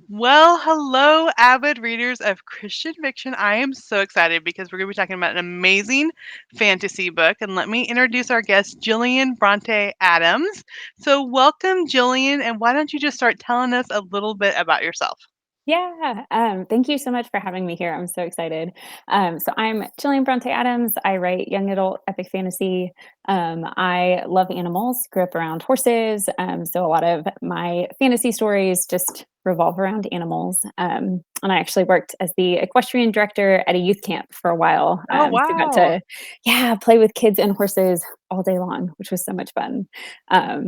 Well, hello, avid readers of Christian fiction. I am so excited because we're going to be talking about an amazing fantasy book. And let me introduce our guest, Gillian Bronte Adams. So, welcome, Gillian. And why don't you just start telling us a little bit about yourself? Yeah, thank you so much for having me here. I'm so excited. So I'm Gillian Bronte Adams. I write young adult epic fantasy. I love animals, grew up around horses. So a lot of my fantasy stories just revolve around animals. And I actually worked as the equestrian director at a youth camp for a while. Oh, So got wow. to, yeah, play with kids and horses all day long, which was so much fun.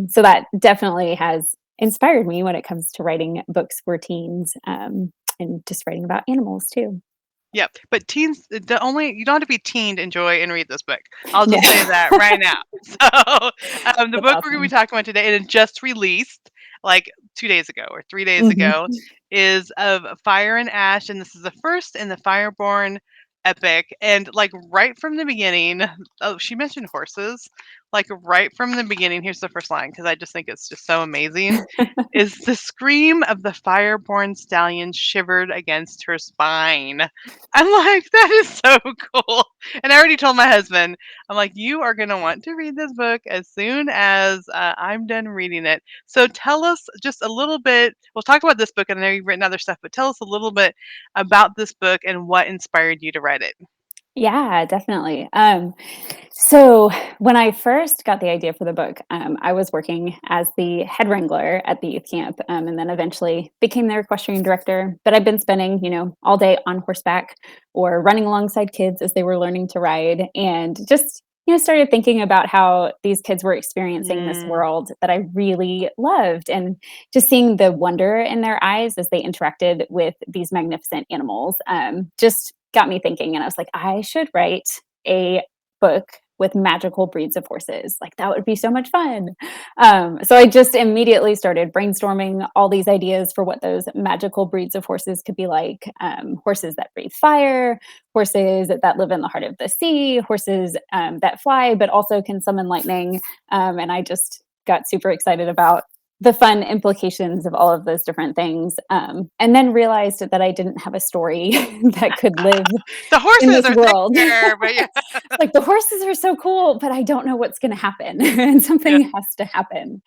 So that definitely has inspired me when it comes to writing books for teens, and just writing about animals too. Yep. But teens, you don't have to be teen to enjoy and read this book. I'll No. just say that right now. So, the That's book we're going to be awesome. talking about today, and it just released like 2 days ago or 3 days ago, Mhm. is of Fire and Ash. And this is the first in the Fireborn epic. And like right from the beginning, oh, she mentioned horses. Like right from the beginning, here's the first line because I just think it's just so amazing. Is the scream of the fireborn stallion shivered against her spine. I'm like, that is so cool. And I already told my husband, I'm like, you are going to want to read this book as soon as I'm done reading it. So tell us just a little bit. We'll talk about this book, and I know you've written other stuff, but tell us a little bit about this book and what inspired you to write it. Yeah, definitely. So when I first got the idea for the book, I was working as the head wrangler at the youth camp, and then eventually became their equestrian director. But I've been spending, all day on horseback or running alongside kids as they were learning to ride, and just started thinking about how these kids were experiencing this Mm, world that I really loved, and just seeing the wonder in their eyes as they interacted with these magnificent animals. Just got me thinking, and I was like, I should write a book with magical breeds of horses. Like that would be so much fun. So I just immediately started brainstorming all these ideas for what those magical breeds of horses could be like. Horses that breathe fire, horses that live in the heart of the sea, horses that fly, but also can summon lightning. And I just got super excited about the fun implications of all of those different things. And then realized that I didn't have a story that could live the in horses this are world. there, but yeah, It's like the horses are so cool, but I don't know what's going to happen, and yeah. something has to happen.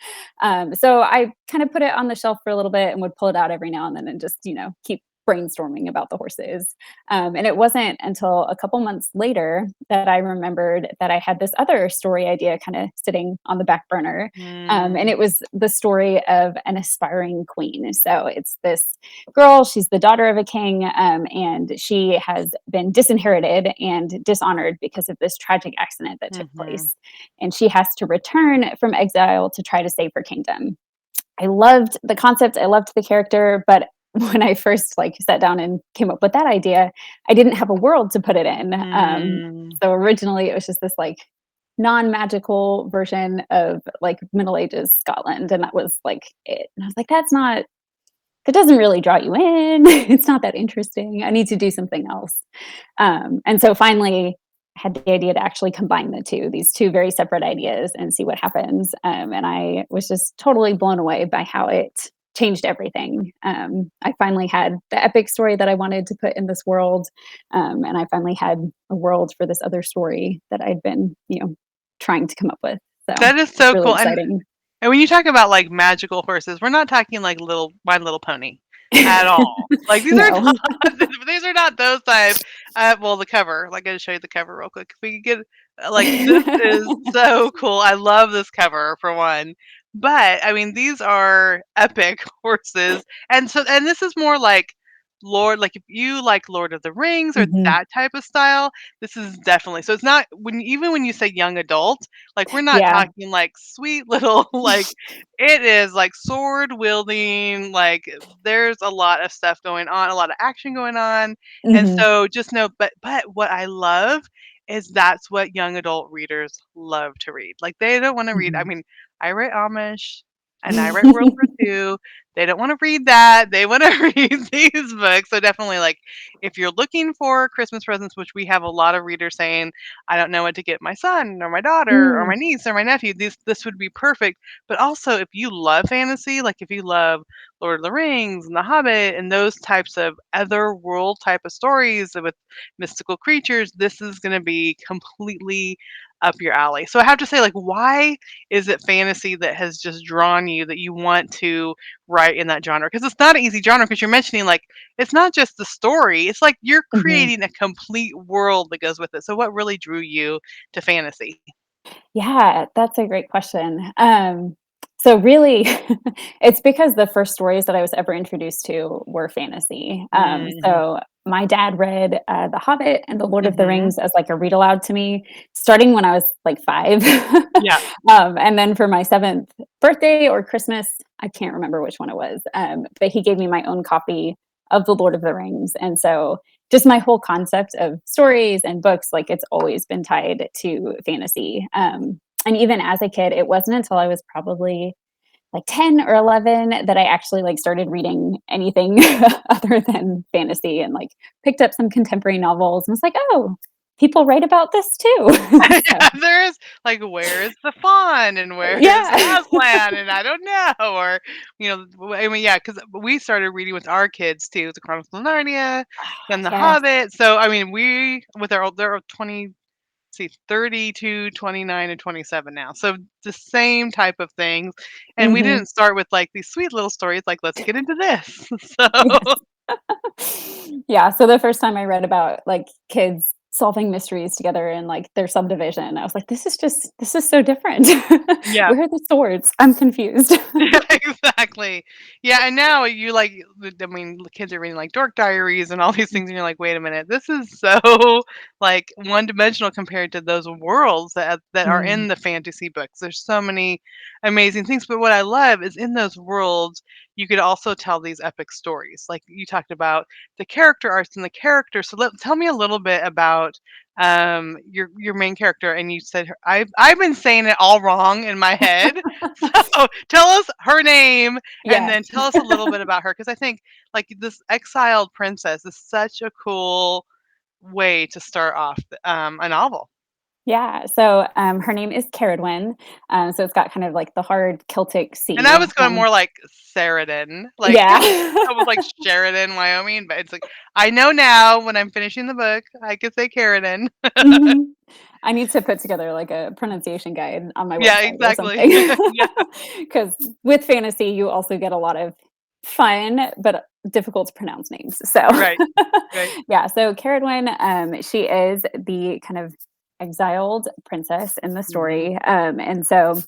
So I kind of put it on the shelf for a little bit and would pull it out every now and then and just keep brainstorming about the horses. And it wasn't until a couple months later that I remembered that I had this other story idea kind of sitting on the back burner, and Mm, it was the story of an aspiring queen. So it's this girl. She's the daughter of a king, and she has been disinherited and dishonored because of this tragic accident that took mhm. place. And she has to return from exile to try to save her kingdom. I loved the concept. I loved the character, but when I first sat down and came up with that idea, I didn't have a world to put it in. Mm. So originally, it was just this non-magical version of Middle Ages Scotland, and that was it. And I was like, that doesn't really draw you in. It's not that interesting. I need to do something else. And so finally, I had the idea to actually combine these two very separate ideas, and see what happens. And I was just totally blown away by how it changed everything. I finally had the epic story that I wanted to put in this world, and I finally had a world for this other story that I'd been, trying to come up with. So That is it's so really cool. exciting. And when you talk about, like, magical horses, we're not talking like little My Little Pony at all. Like, these are No. not these are not those type. Well, the cover, like, I gotta show you the cover real quick. If we could get this is so cool. I love this cover for one. But, I mean, these are epic horses, and this is more like if you like Lord of the Rings or Mhm. that type of style, this is definitely so it's not even when you say young adult, like, we're not Yeah. talking, like, sweet little like, it is, like, sword wielding, like, there's a lot of stuff going on, a lot of action going on, and Mhm. so just know but what I love is that's what young adult readers love to read. Like, they don't wanna read I Mhm. mean, I write Amish, and I write World War II. They don't wanna read that, they wanna read these books, so definitely, like, if you're looking for Christmas presents, which we have a lot of readers saying, I don't know what to get my son or my daughter or Mm, my niece or my nephew, this would be perfect. But also, if you love fantasy, like if you love Lord of the Rings and The Hobbit and those types of other world type of stories with mystical creatures, this is going to be completely up your alley. So I have to say, like, why is it fantasy that has just drawn you that you want to write in that genre? Because it's not an easy genre. Because you're mentioning like it's not just the story; it's like you're mhm. creating a complete world that goes with it. So what really drew you to fantasy? Yeah, that's a great question. So really, it's because the first stories that I was ever introduced to were fantasy. Mhm. So my dad read The Hobbit and The Lord of the Mhm. Rings as like a read aloud to me, starting when I was like 5. Yeah. And then for my 7th birthday or Christmas, I can't remember which one it was, but he gave me my own copy of The Lord of the Rings. And so just my whole concept of stories and books, like it's always been tied to fantasy. And even as a kid, it wasn't until I was probably like 10 or 11 that I actually like started reading anything other than fantasy and like picked up some contemporary novels and was like, oh, people write about this too. So, Yeah, there's like, where's the fun and where's yeah. Aslan and I don't know, or I mean, yeah, because we started reading with our kids too, the Chronicles of Narnia, then the Yes. Hobbit. So I mean, we with our they're 20, see, 32, 29, and 27 now. So the same type of things, and we Hmm. didn't start with like these sweet little stories. Like, let's get into this. Yes. So Yeah, so the first time I read about, like, kids solving mysteries together in, like, their subdivision, I was like, this is so different. yeah. Where are the swords? I'm confused." Yeah, exactly. Yeah, and now you like, I mean, the kids are reading like Dork Diaries and all these things, and you're like, wait a minute, this is so like one dimensional compared to those worlds that are Mm, in the fantasy books. There's so many amazing things, but what I love is in those worlds, you could also tell these epic stories. Like you talked about the character arcs and the characters. So tell me a little bit about your main character, and you said I've been saying it all wrong in my head. So tell us her name and yes. then tell us a little bit about her, because I think like this exiled princess is such a cool way to start off a novel. Yeah, so, her name is Ceridwen, so it's got kind of, like, the hard Celtic And I C, was going more like Sheridan, like yeah. I was like Sheridan, Wyoming, but it's like I know now when I'm finishing the book, I could say Sheridan. Mhm. I need to put together, like, a pronunciation guide on my Yeah, website or exactly. something. Yeah, Because with fantasy, you also get a lot of fun, but difficult to pronounce names. So, right, right. yeah, so Caradwyn, she is the kind of exiled princess in the Mhm. story, and so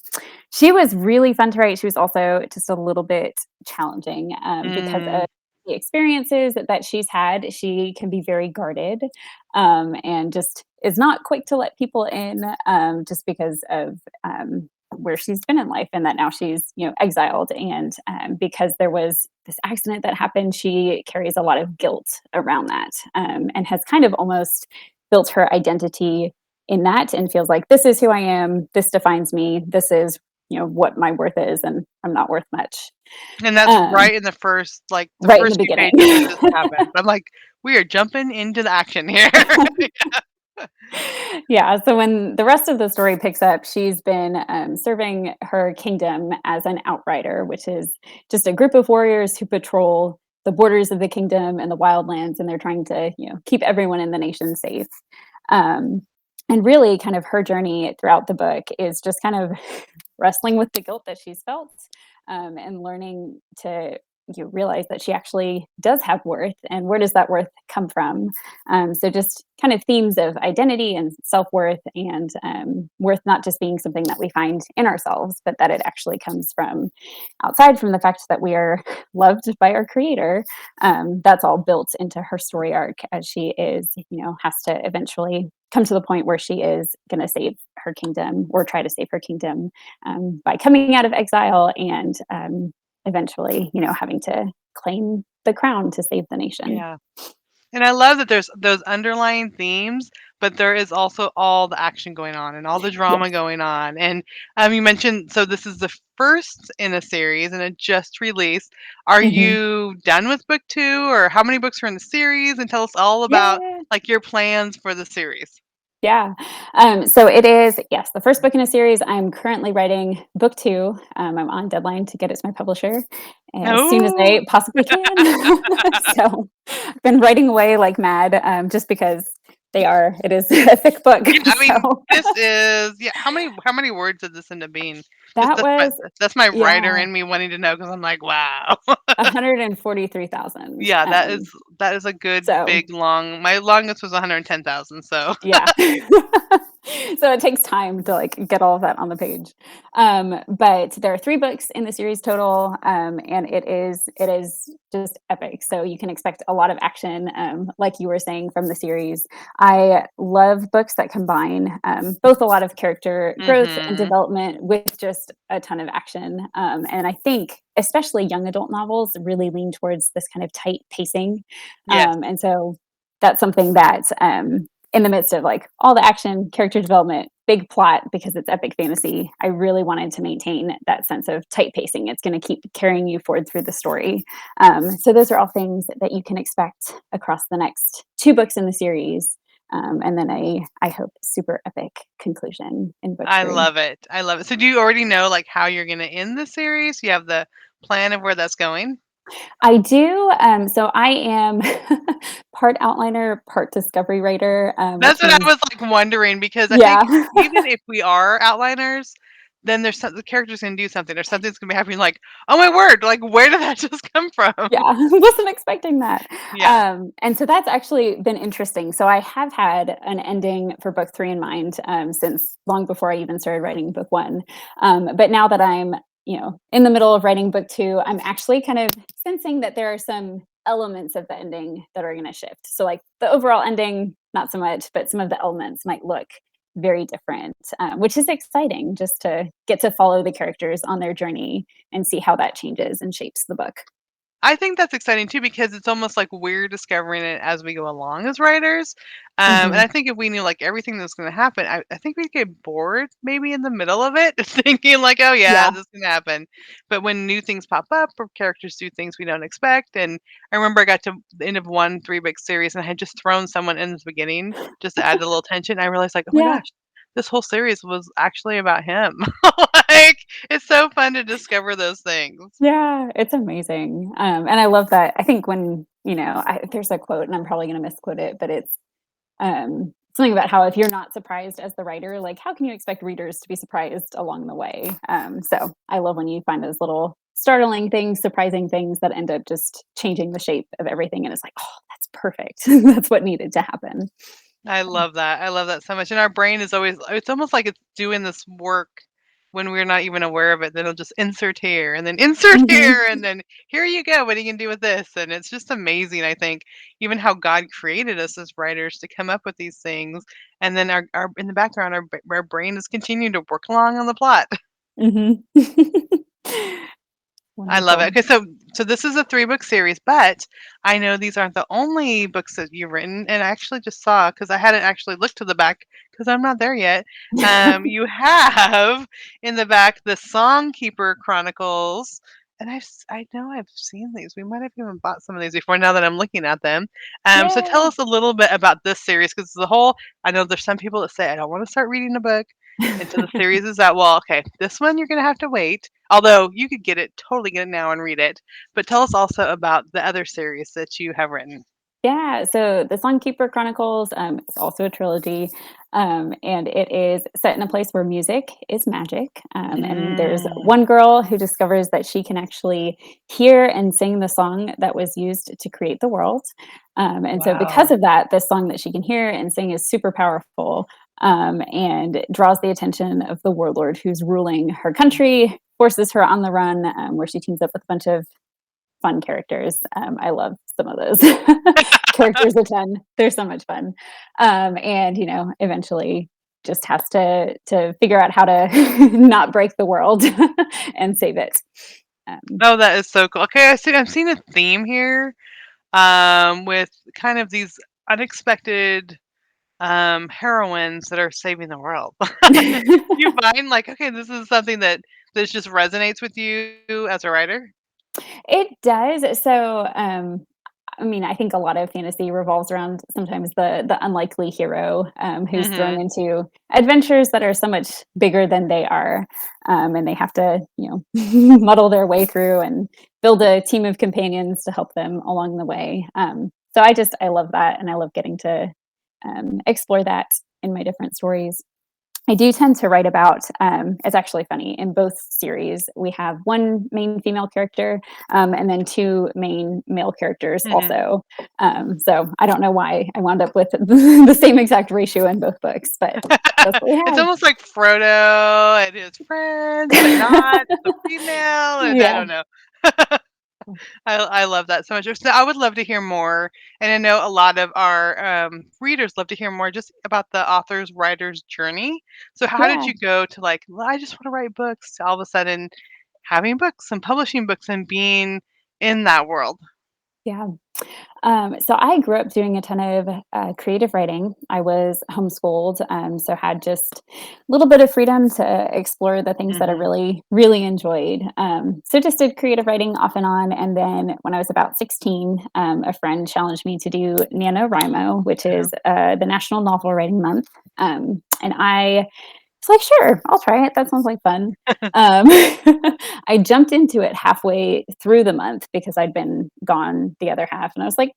she was really fun to write. She was also just a little bit challenging, because Mm, of the experiences that she's had. She can be very guarded, and just is not quick to let people in, just because of, where she's been in life and that now she's, exiled. And, because there was this accident that happened, she carries a lot of guilt around that, and has kind of almost built her identity in that and feels like this is who I am, this defines me, this is, what my worth is, and I'm not worth much. and that's Um, right in the first like the right in the first few beginning. pages that this happens. I'm like, we are jumping into the action here. Yeah, so when the rest of the story picks up, she's been, serving her kingdom as an outrider, which is just a group of warriors who patrol the borders of the kingdom and the wildlands, and they're trying to, keep everyone in the nation safe. Um, and really, kind of her journey throughout the book is just kind of wrestling with the guilt that she's felt, and learning to realize that she actually does have worth, and where does that worth come from. So just kind of themes of identity and self-worth, and, worth not just being something that we find in ourselves, but that it actually comes from outside, from the fact that we are loved by our creator. That's all built into her story arc as she is, has to eventually come to the point where she is going to save her kingdom, or try to save her kingdom, by coming out of exile, and, eventually, having to claim the crown to save the nation. Yeah. And I love that there's those underlying themes, but there is also all the action going on and all the Yes. drama going on. And you mentioned, so this is the first in a series and it just released. Are Mhm. you done with book two, or how many books are in the series? And tell us all about Yeah. like your plans for the series. Yeah. So it is, yes, the first book in a series. I'm currently writing book 2. I'm on deadline to get it to my publisher as soon as Oh, I possibly can. So I've been writing away like mad, just because it is a thick book. yeah. I mean, So this is, yeah. How many words did this end up being? Just that was, that's my writer yeah, in me wanting to know because I'm like, wow. 143,000. Yeah, that is a good So big long. My longest was 110,000. So yeah. So it takes time to, like, get all of that on the page. But there are 3 books in the series total, and it is just epic. So you can expect a lot of action, like you were saying from the series. I love books that combine, both a lot of character growth and mhm. development with just a ton of action. And I think especially young adult novels really lean towards this kind of tight pacing. Yes. And so that's something that, in the midst of like all the action, character development, big plot, because it's epic fantasy, I really wanted to maintain that sense of tight pacing. It's going to keep carrying you forward through the story. So those are all things that you can expect across the next 2 books in the series. And then I hope super epic conclusion in book I 3. love it. I love it. So do you already know like how you're gonna end the series? You have the plan of where that's going? I do. So I am part outliner, part discovery writer, That's which what I means, was like wondering because I yeah. think even if we are outliners, then there's some, the character's gonna do something or something's gonna be happening like, oh my word, like where did that just come from? Yeah, wasn't expecting that. Yeah. And so that's actually been interesting. So I have had an ending for book 3 in mind, since long before I even started writing book 1. But now that I'm, in the middle of writing book 2, I'm actually kind of sensing that there are some elements of the ending that are going to shift. So like the overall ending, not so much, but some of the elements might look very different, which is exciting just to get to follow the characters on their journey and see how that changes and shapes the book. I think that's exciting too because it's almost like we're discovering it as we go along as writers. And Mhm. I think if we knew like everything that's going to happen, I think we'd get bored maybe in the middle of it, thinking like, oh yeah, Yeah. this can happen. But when new things pop up or characters do things we don't expect, and I remember I got to the end of one 3 book series and I had just thrown someone in the beginning just to add a little tension. I realized like, oh my Yeah. gosh, this whole series was actually about him. Like it's so fun to discover those things. Yeah, it's amazing. And I love that. I think when, there's a quote, and I'm probably gonna misquote it, but it's, something about how if you're not surprised as the writer, like, how can you expect readers to be surprised along the way? So I love when you find those little startling things, surprising things that end up just changing the shape of everything, and it's like, "Oh, that's perfect." That's what needed to happen. I So love that. I love that so much. And our brain is always, it's almost like it's doing this work when we're not even aware of it. Then it'll just insert here and then insert mhm, here and then here you go. What are you can do with this? And it's just amazing, I think, even how God created us as writers to come up with these things. And then our in the background, our brain is continuing to work along on the plot. mhm. I love it. Wonderful. Okay, so this is a 3 book series, but I know these aren't the only books that you've written, and I actually just saw because I hadn't actually looked to the back because I'm not there yet. You have in the back the Songkeeper Chronicles, and I know I've seen these. We might have even bought some of these before now that I'm looking at them. So tell Yeah. us a little bit about this series because the whole. I know there's some people that say I don't want to start reading a book until the series is out. Well, okay, this one you're gonna have to wait. Although you could totally get it now and read it. But tell us also about the other series that you have written. Yeah, so the Songkeeper Chronicles, is also a trilogy, and it is set in a place where music is magic. And there's Mm, one girl who discovers that she can actually hear and sing the song that was used to create the world. And so, because wow. of that, the song that she can hear and sing is super powerful, and draws the attention of the warlord who's ruling her country, forces her on the run, where she teams up with a bunch of fun characters. I love some of those characters a ton. They're so much fun. And eventually just has to figure out how to not break the world and save it. Um, Oh, that is so cool. Okay, I'm seeing a theme here with kind of these unexpected heroines that are saving the world. You find like, okay, this is something that just resonates with you as a writer? It does. So, I mean, I think a lot of fantasy revolves around sometimes the unlikely hero, who's thrown Mhm. into adventures that are so much bigger than they are, and they have to, muddle their way through and build a team of companions to help them along the way. So I love that, and I love getting to explore that in my different stories. I do tend to write about, it's actually funny, in both series, we have one main female character, and then two main male characters Mhm. also. So I don't know why I wound up with the same exact ratio in both books, but that's what we It's have. almost like Frodo and his friends, but not the female, and I Yeah. don't know. I love that so much. So I would love to hear more, and I know a lot of our, readers love to hear more just about the author's writer's journey. So how did Yeah. you go to, like, "Well, I just wanna write books," to all of a sudden having books and publishing books and being in that world? Yeah. So I grew up doing a ton of creative writing. I was homeschooled, so had just a little bit of freedom to explore the things that I Mhm. really, really enjoyed. So just did creative writing off and on. And then when I was about 16, a friend challenged me to do NaNoWriMo, which Uh-huh. is the National Novel Writing Month. And I was like, sure, I'll try it. That sounds like fun. Um, I jumped into it halfway through the month because I'd been gone the other half. And I was like,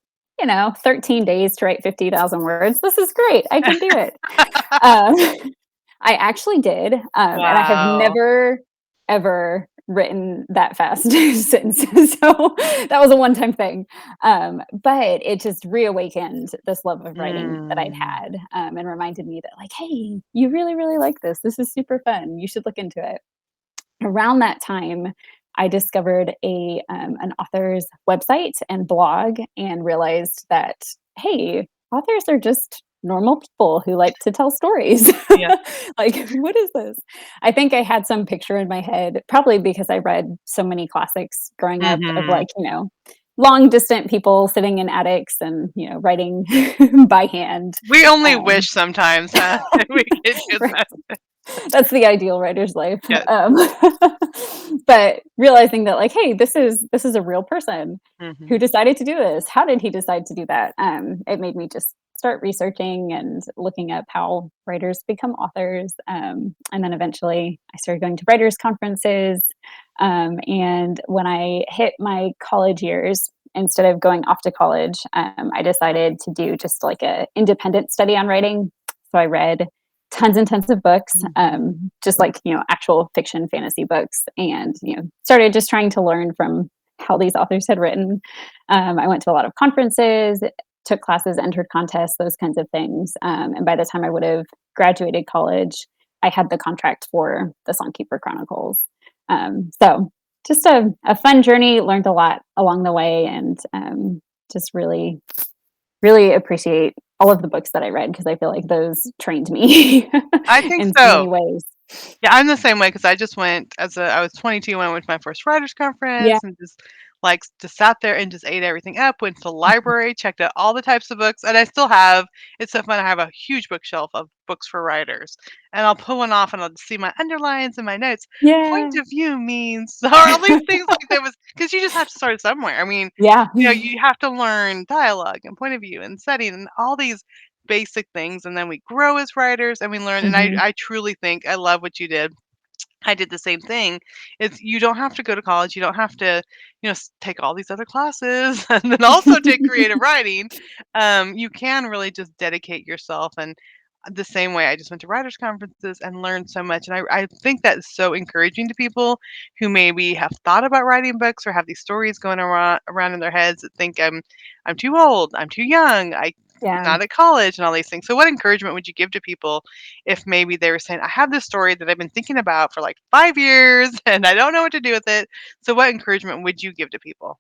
13 days to write 50,000 words. This is great. I can do it. Um, I actually did. And I have Wow. never, ever written that fast since. So that was a one time thing. But it just reawakened this love of writing that I'd Mm. had, and reminded me that, like, hey, you really, really like this. This is super fun. You should look into it. Around that time, I discovered an author's website and blog and realized that, hey, authors are just normal people who like to tell stories. Yeah. Like, what is this? I think I had some picture in my head, probably because I read so many classics growing up of, Mhm. like, long distant people sitting in attics and, writing by hand. We only Um, wish sometimes, huh, that we could do right. that. That's the ideal writer's life. Yes. Um, but realizing that, like, hey, this is a real person who Mhm. decided to do this. How did he decide to do that? It made me just start researching and looking up how writers become authors. And then eventually I started going to writers' conferences. And when I hit my college years, instead of going off to college, I decided to do just like a independent study on writing. So I read tons and tons of books, Mhm. just like, actual fiction fantasy books, and, started just trying to learn from how these authors had written. I went to a lot of conferences, took classes, entered contests, those kinds of things. And by the time I would have graduated college, I had the contract for the Songkeeper Chronicles. So just a fun journey, learned a lot along the way, and just really, really appreciate all of the books that I read because I feel like those trained me I think in so so. many ways. Yeah, I'm the same way because I just went I was 22 when I went to my first writers Yeah. conference and just, like, just sat there and just ate everything up, went to the library, checked out all the types of books, and I still have it's so fun, I have a huge bookshelf of books for writers, and I'll pull one off and I'll just see my underlines and my notes. Point Yeah. of view means or all these things like that was because you just have to start somewhere. I mean, Yeah. you have to learn dialogue and point of view and setting and all these basic things, and then we grow as writers and we learn, and Mhm. I truly think I love what you did. I did the same thing. It's you don't have to go to college. You don't have to, take all these other classes and then also take creative writing. You can really just dedicate yourself. And the same way, I just went to writers' conferences and learned so much. And I think that's so encouraging to people who maybe have thought about writing books or have these stories going around in their heads that think I'm too old, I'm too young, I'm Yeah. not at college, and all these things. So, what encouragement would you give to people if maybe they were saying, I have this story that I've been thinking about for like 5 years and I don't know what to do with it. So, what encouragement would you give to people?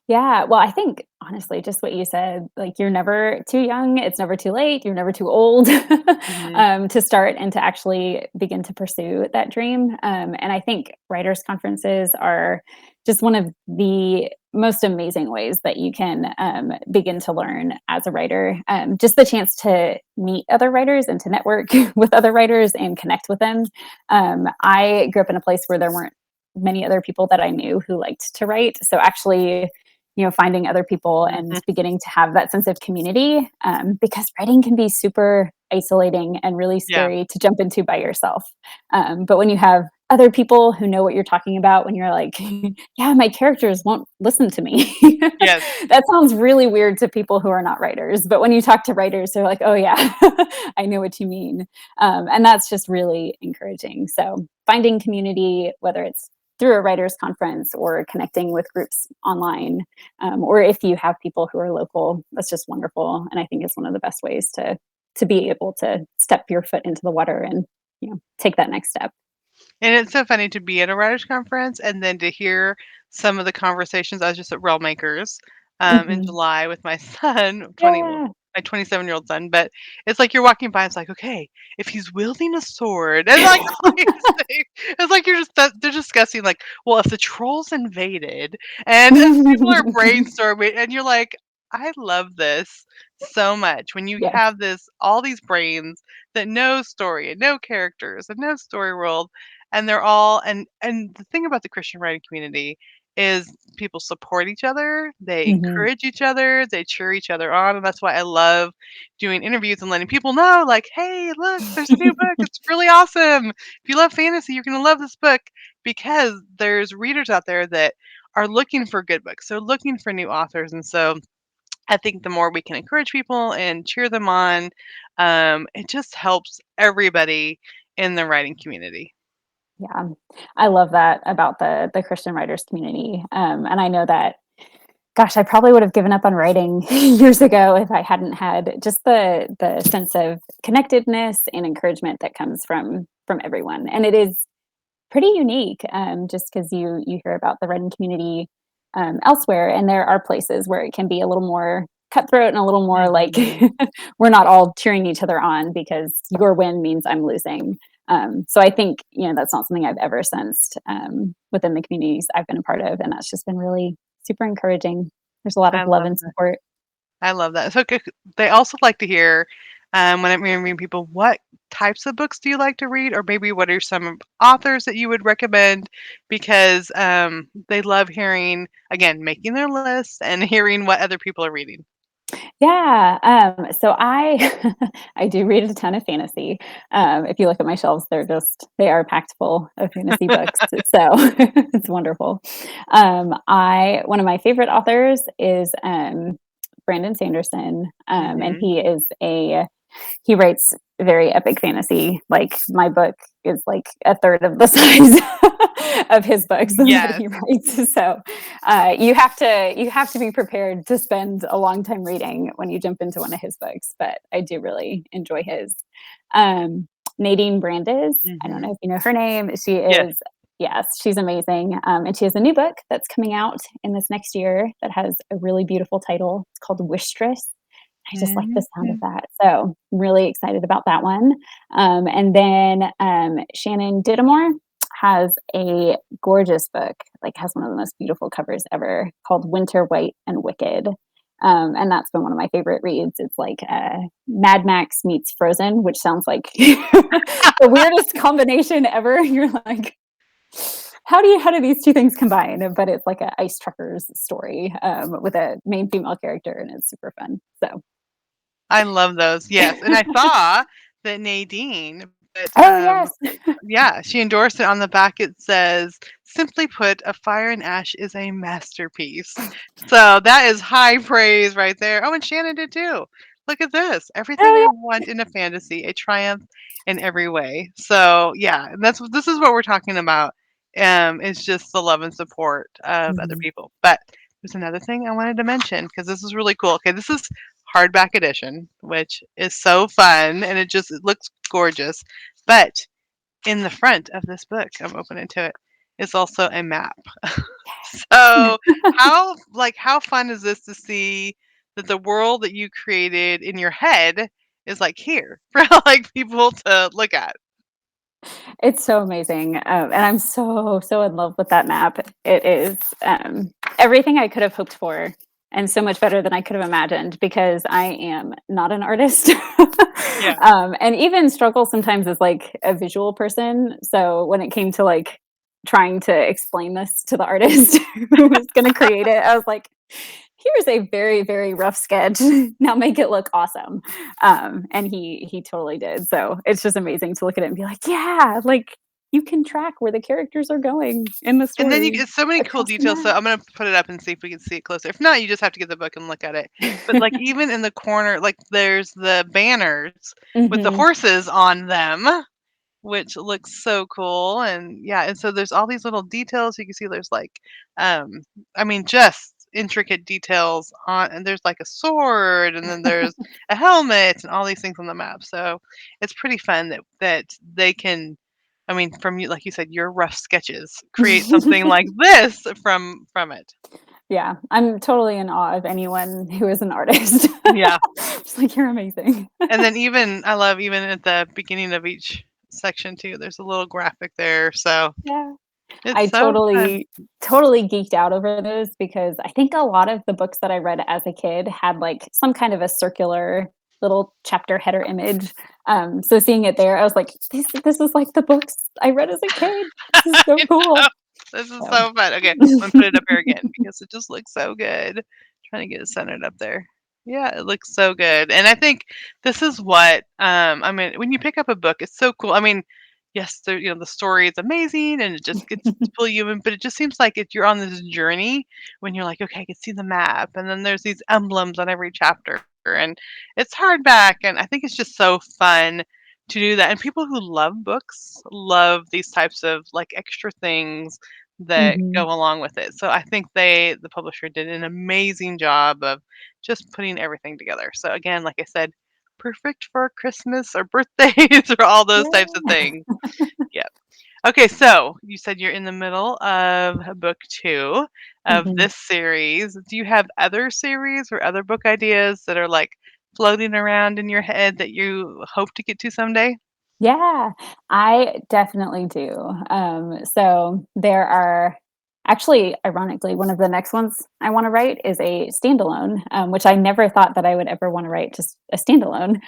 Yeah, well, I think honestly, just what you said, like, you're never too young, it's never too late, you're never too old, Hmm. to start and to actually begin to pursue that dream. And I think writers' conferences are just one of the most amazing ways that you can begin to learn as a writer. Just the chance to meet other writers and to network with other writers and connect with them. I grew up in a place where there weren't many other people that I knew who liked to write. So actually, finding other people and Mhm. beginning to have that sense of community, because writing can be super isolating and really Yeah. scary to jump into by yourself. But when you have other people who know what you're talking about, when you're like, yeah, my characters won't listen to me. Yes. That sounds really weird to people who are not writers. But when you talk to writers, they're like, oh, yeah, I know what you mean. And that's just really encouraging. So finding community, whether it's through a writers conference or connecting with groups online, or if you have people who are local, that's just wonderful. And I think it's one of the best ways to be able to step your foot into the water and take that next step. And it's so funny to be at a writers conference and then to hear some of the conversations. I was just at Rail Makers, in Mhm. July with my son, Yeah. my 27-year-old son, but it's like you're walking by, it's like, "Okay, if he's wielding a sword," and, like, all these things. It's like you're just they're discussing, like, "Well, if the trolls invaded," and as people are brainstorming, and you're like, "I love this so much." When you Yes. have all these brains that know story and know characters and know story world, and they're all and the thing about the Christian writing community is people support each other, they Mhm. encourage each other, they cheer each other on, and that's why I love doing interviews and letting people know, like, "Hey, look, there's a new book. It's really awesome. If you love fantasy, you're gonna love this book," because there's readers out there that are looking for good books. They're looking for new authors, and so I think the more we can encourage people and cheer them on, it just helps everybody in the writing community. Yeah, I love that about the Christian writers community, and I know that, gosh, I probably would have given up on writing years ago if I hadn't had just the sense of connectedness and encouragement that comes from everyone, and it is pretty unique, just because you hear about the writing community, elsewhere, and there are places where it can be a little more cutthroat and a little more like Mhm. we're not all cheering each other on because your win means I'm losing. So I think that's not something I've ever sensed within the communities I've been a part of, and that's just been really super encouraging. There's a lot of I love love and that. support. I love that. So, they also like to hear, when I'm interviewing people, what types of books do you like to read, or maybe what are some authors that you would recommend? Because they love hearing, again, making their list and hearing what other people are reading. Yeah, so I I do read a ton of fantasy. If you look at my shelves, they are packed full of fantasy books, so it's wonderful. I One of my favorite authors is, Brandon Sanderson, and Hmm. he writes very epic fantasy. Like, my book is like a third of the size of his books that Yes. he writes. So you have to be prepared to spend a long time reading when you jump into one of his books. But I do really enjoy his. Nadine Brandes. I don't Hmm. know if you know her name. She Yes. is, yes, she's amazing. And she has a new book that's coming out in this next year that has a really beautiful title. It's called Wistress. I just like the sound of Mhm. that. So I'm really excited about that one. And then Shannon Didamore has a gorgeous book, like has one of the most beautiful covers ever, called Winter White and Wicked. And that's been one of my favorite reads. It's like Mad Max meets Frozen, which sounds like the weirdest combination ever. You're like, how do these two things combine? But it's like a ice truckers story with a main female character, and it's super fun. So I love those. Yes, and I saw that Nadine, but oh, yes. yeah, she endorsed it. On the back, it says, "Simply put, A Fire and Ash is a masterpiece." So that is high praise right there. Oh, and Shannon did too. Look at this. Everything Oh, I yeah. want in a fantasy, a triumph in every way. So yeah, and this is what we're talking about. It's just the love and support of other Mhm. people. But there's another thing I wanted to mention because this is really cool. Okay, this is hardback edition, which is so fun and it looks gorgeous. But in the front of this book, I'm opening to it, is also a map. So how fun is this to see that the world that you created in your head is like here for like people to look at. It's so amazing, and I'm so, so in love with that map. It is, everything I could have hoped for and so much better than I could have imagined because I am not an artist, Yeah. and even struggle sometimes as, like, a visual person, so when it came to, like, trying to explain this to the artist who was gonna create it, I was like, "Here's a very, very rough sketch. Now make it look awesome." And he totally did. So it's just amazing to look at it and be like, yeah, like you can track where the characters are going in the And then you story get so many cool across the details, so I'm gonna put it up and see if we can see it closer. If not, you just have to get the book and look at it. But, like, map. even in the corner, like, there's the banners with the Hmm. horses on them, which looks so cool, and yeah, and so there's all these little details. You can see there's, like, um, I mean, just intricate details on, and there's, like, a sword, and then there's a helmet and all these things on the map, so it's pretty fun that they can, I mean, from you, like you said, your rough sketches, create something like this from it. Yeah, I'm totally in awe of anyone who is an artist. Yeah, Just like you're amazing. and then even I love even at the beginning of each section too, there's a little graphic there, so Yeah. it's I so fun. totally geeked out over those because I think a lot of the books that I read as a kid had, like, some kind of a circular little chapter header image, so seeing it there, I was like, "This is like the books I read as a kid. This is so I know. cool." This is So so fun. Okay, I'm gonna put it up here again because it just looks so good. Trying to get it centered up there. Yeah, it looks so good. And I think this is what I mean, when you pick up a book, it's so cool. I mean, yes, the story is amazing and it just gets to pull you in, but it just seems like you're on this journey when you're like, okay, I can see the map, and then there's these emblems on every chapter, and it's hardback, and I think it's just so fun to do that. And people who love books love these types of like extra things that mhm. go along with it. So I think the publisher did an amazing job of just putting everything together. So again, like I said, perfect for Christmas or birthdays or all those types of Yeah. things. Yeah. Okay, so you said you're in the middle of book 2 of Mhm. this series. Do you have other series or other book ideas that are, like, floating around in your head that you hope to get to someday? Yeah, I definitely do. So there are actually, ironically, one of the next ones I want to write is a standalone, which I never thought that I would ever want to write just a standalone.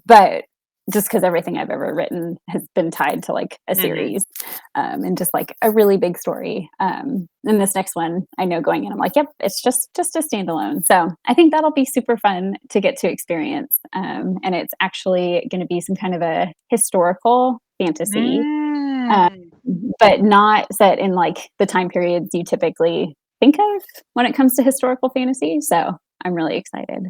But just because everything I've ever written has been tied to like a Mhm. series, and just like a really big story. And this next one, I know going in, I'm like, yep, it's just a standalone. So I think that'll be super fun to get to experience. And it's actually going to be some kind of a historical fantasy, um, Mm. but not set in like the time periods you typically think of when it comes to historical fantasy. So I'm really excited.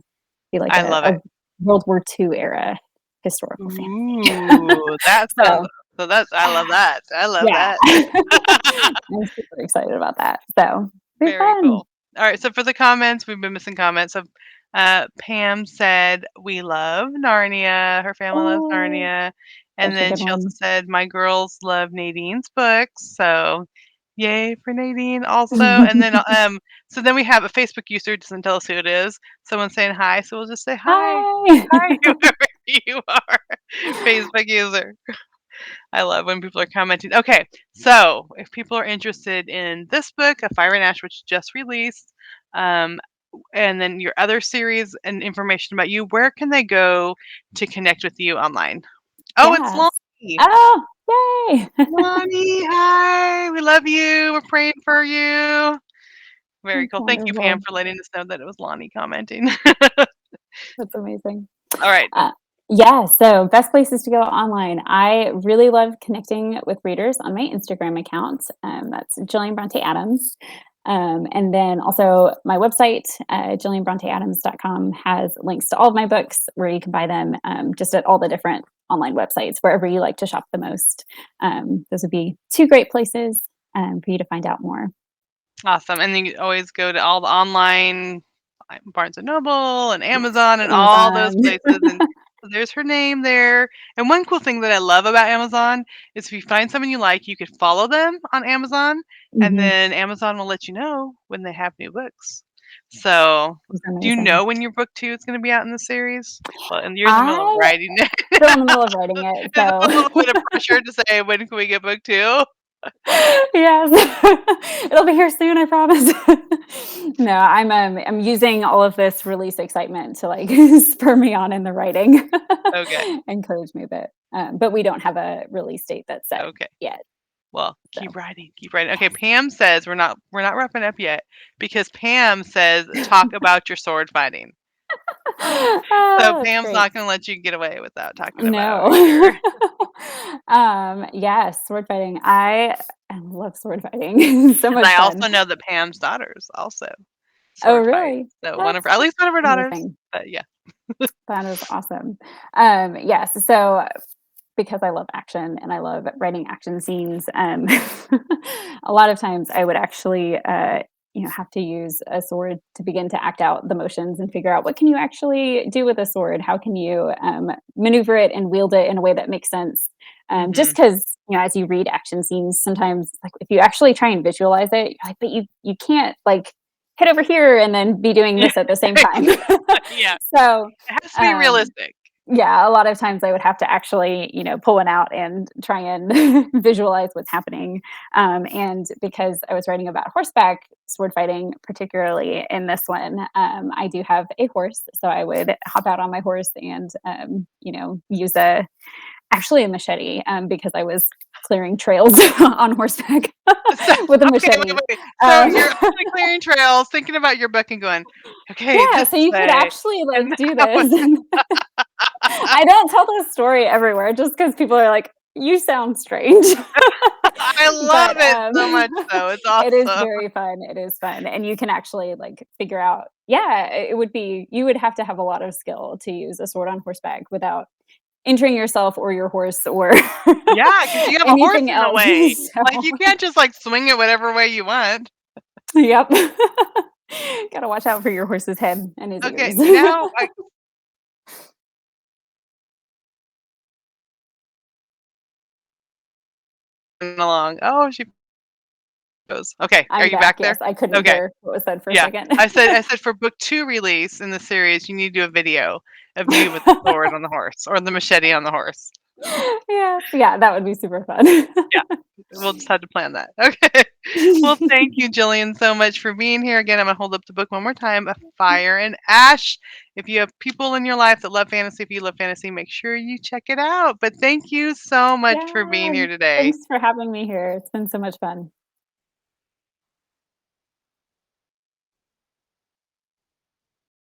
Be like I love a it. World War II era historical fantasy. Ooh, that sounds So so that's I love that. I love yeah, that. I'm super excited about that. So be Very fun. cool. Alright, so for the comments, we've been missing comments. So, Pam said, "We love Narnia." Her family loves Oh, Narnia. And such a then good she also one. said, "My girls love Nadine's books." So, yay for Nadine also. And then, so then we have a Facebook user, doesn't tell us who it is. Someone saying hi, so we'll just say, "Hi. Hi. Hi, whoever you are." Facebook user. I love when people are commenting. Okay, so if people are interested in this book, A Fire and Ash, which just released, um, and then your other series and information about you, where can they go to connect with you online? Oh, it's Yes. Lonnie. Oh, yay. Lonnie, hi. We love you. We're praying for you. Very That's cool. Thank you, Pam, wonderful. for letting us know that it was Lonnie commenting. That's amazing. All right. Uh, yeah, so best places to go online. I really love connecting with readers on my Instagram account. That's Gillian Bronte Adams. And then also my website, jillianbronteadams.com, has links to all of my books where you can buy them just at all the different online websites, wherever you like to shop the most. Those would be two great places for you to find out more. Awesome, and then you always go to all the online, like Barnes& and Noble and Amazon and all those Amazon. places, and so there's her name there, and one cool thing that I love about Amazon is if you find someone you like, you could follow them on Amazon, and Mhm. then Amazon will let you know when they have new books. So, It's do you amazing. know when your book 2 is gonna be out in the series? Well, and you're in the middle of I writing it. still in the middle of writing it, Is it so a little bit of pressure to say, "When can we get book 2?" yes. It'll be here soon, I promise. No, I'm using all of this release excitement to, like, spur me on in the writing, Okay, encourage me a bit, but we don't have a release date that's set okay. yet, Well, so keep writing, keep writing. Okay, yes. Pam says we're not wrapping up yet because Pam says, "Talk about your sword fighting." So That's Pam's great. not gonna let you get away without talking about No. your Yes, sword fighting. I love sword fighting. So 'cause much I fun. also know that Pam's daughters also Oh, sword fight. really? So one of That's her at least one of her daughters, amazing. but yeah. That is awesome. Yes, so because I love action and I love writing action scenes, a lot of times I would actually, have to use a sword to begin to act out the motions and figure out what can you actually do with a sword? How can you maneuver it and wield it in a way that makes sense? Just Mhm. because as you read action scenes, sometimes like if you actually try and visualize it, you're like, but you can't like hit over here and then be doing Yeah, this at the same time. exactly, yeah. So It has to be um, realistic. yeah, a lot of times I would have to actually, pull one out and try and visualize what's happening. And because I was writing about horseback sword fighting, particularly in this one, I do have a horse. So I would hop out on my horse and, use actually a machete because I was clearing trails on horseback So with a okay, wait, machete. wait, wait. So Um, you're actually clearing trails, thinking about your book and going, "Okay, yeah, this so you could way." actually And like do that was this. I don't tell this story everywhere just because people are like, "You sound strange." I love But, it so much though, it's it is awesome. very fun, it is fun, and you can actually, like, figure out yeah, it would be you would have to have a lot of skill to use a sword on horseback without injuring yourself or your horse or Yeah, because you have a horse anything in the else. way. Like, So you can't just, like, swing it whatever way you want. yep. Gotta watch out for your horse's head and his Okay, ears. now I along. Oh, she goes. Okay, are I'm you back, back yes, there? I couldn't Okay, hear what was said for a yeah. second. I said for book 2 release in the series, you need to do a video of you with the sword on the horse or the machete on the horse. Yes, yeah, that would be super fun. Yeah, we'll just have to plan that. Okay. Well, thank you, Jillian, so much for being here. Again, I'm gonna hold up the book one more time, A Fire and Ash. If you have people in your life that love fantasy, if you love fantasy, make sure you check it out. But thank you so much for being Yeah, here today. thanks for having me here, it's been so much fun.